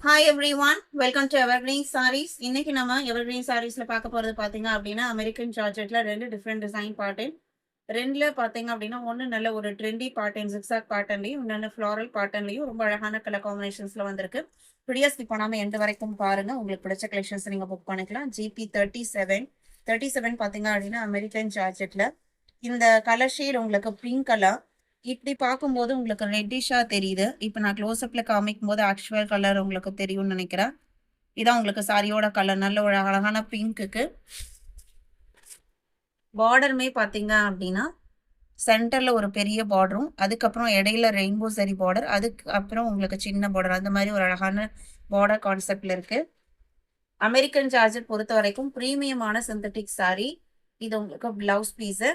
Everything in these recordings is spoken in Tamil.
Hi everyone, welcome to Evergreen Sarees. இன்னைக்கு நம்ம எவர்கிரீன் சாரீஸ்ல பார்க்க போறது பாத்தீங்க அப்படின்னா அமெரிக்கன் ஜார்ஜெட்ல ரெண்டு டிஃப்ரெண்ட் டிசைன் பாட்டன். ரெண்டுல பாத்தீங்க அப்படின்னா ஒன்னு நல்ல ஒரு ட்ரெண்டி பாட்டன் ஜிக்ஸாக் பாட்டன்லையும் இன்னொன்று ஃப்ளாரல் பாட்டன்லையும் ரொம்ப அழகான கலர் காம்பினேஷன்ஸ்ல வந்திருக்கு. வீடியோ ஸ்கிப் பண்ணாம எண்டு வரைக்கும் பாருங்க. உங்களுக்கு பிடிச்ச கலெக்ஷன்ஸ் நீங்க புக் பண்ணிக்கலாம். ஜிபி 37 பாத்தீங்க அப்படின்னா அமெரிக்கன் ஜார்ஜெட்ல இந்த கலர் ஷேட் உங்களுக்கு பிங்க் கலர். இப்படி பார்க்கும்போது உங்களுக்கு ரெட்டிஷா தெரியுது. இப்போ நான் க்ளோஸ்அப்ல காமிக்கும் போது ஆக்சுவல் கலர் உங்களுக்கு தெரியும்னு நினைக்கிறேன். இதான் உங்களுக்கு சாரியோட கலர். நல்ல ஒரு அழகான பிங்க்குக்கு பார்டருமே பார்த்தீங்க அப்படின்னா சென்டர்ல ஒரு பெரிய பார்டரும், அதுக்கப்புறம் இடையில ரெயின்போ சரி பார்டர், அதுக்கு அப்புறம் உங்களுக்கு சின்ன பார்டர், அந்த மாதிரி ஒரு அழகான பார்டர் கான்செப்ட்ல இருக்கு. அமெரிக்கன் ஜார்ஜெட் பொறுத்த வரைக்கும் ப்ரீமியமான சிந்தட்டிக் சாரி. இது உங்களுக்கு பிளவுஸ் பீஸு.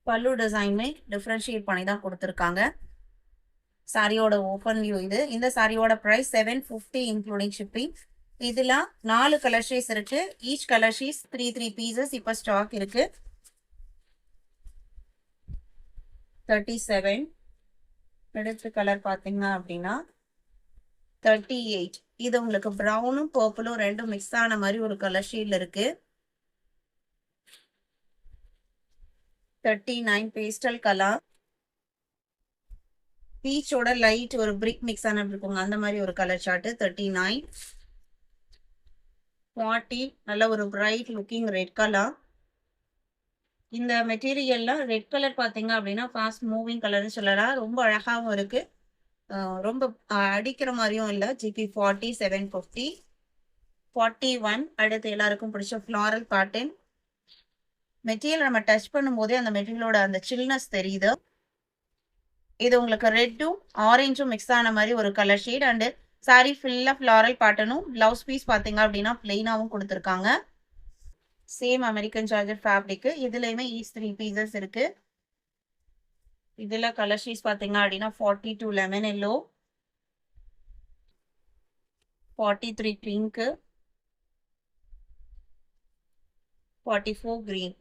பல்லு டிசைனுமே டிஃப்ரென்ஷியேட் பண்ணி தான் கொடுத்துருக்காங்க. சாரியோட ஓப்பன் வியூ இது. இந்த சாரியோட ப்ரைஸ் 750 இன்க்ளூடிங் ஷிப்பிங். இதில் 4 கலர் ஷேட்ஸ் இருக்கு. ஈச் கலர் ஷீட்ஸ் 3 பீசஸ் இப்போ ஸ்டாக் இருக்கு. 37 அடுத்த கலர் பார்த்தீங்க அப்படின்னா 38. இது உங்களுக்கு ப்ரௌனும் பர்பிளும் ரெண்டும் மிக்ஸ் ஆன மாதிரி ஒரு கலர் ஷேட்ல இருக்கு. 39 பேஸ்டல் கலர். பீச்சோட லைட் ஒரு பிரிக் மிக்ஸ் ஆன இருக்குங்க, அந்த மாதிரி ஒரு கலர் சார்ட். 39 40 நல்ல ஒரு பிரைட் லுக்கிங் ரெட் கலர். இந்த மெட்டீரியல்ல ரெட் கலர் பார்த்தீங்க அப்படின்னா ஃபாஸ்ட் மூவிங் கலர்னு சொல்லலாம். ரொம்ப அழகாகவும் இருக்கு. ரொம்ப அடிக்கிற மாதிரியும் இல்லை. ஜிபி 40 750. 41 அடுத்து எல்லாருக்கும் பிடிச்ச ஃப்ளாரல் பேட்டர்ன். மெட்டீரியல் நம்ம டச் பண்ணும்போதே அந்த மெட்டீரியலோட அந்த சில்னஸ் தெரியுது. இது உங்களுக்கு ரெட்டும் ஆரஞ்சும் மிக்ஸ் ஆன மாதிரி ஒரு கலர் ஷேட். அண்டு சாரி ஃபுல்லாக ஃப்ளாரல் பேட்டர்னும், பிளவுஸ் பீஸ் பார்த்தீங்க அப்படின்னா பிளெயினாகவும் கொடுத்துருக்காங்க. Same American georgette fabric. இதுலையுமே ஈச் 3 பீசஸ் இருக்கு. இதில் கலர் ஷீட்ஸ் பார்த்தீங்க அப்படின்னா 42 லெமன் எல்லோ, 43 பிங்க்கு, 44 கிரீன்.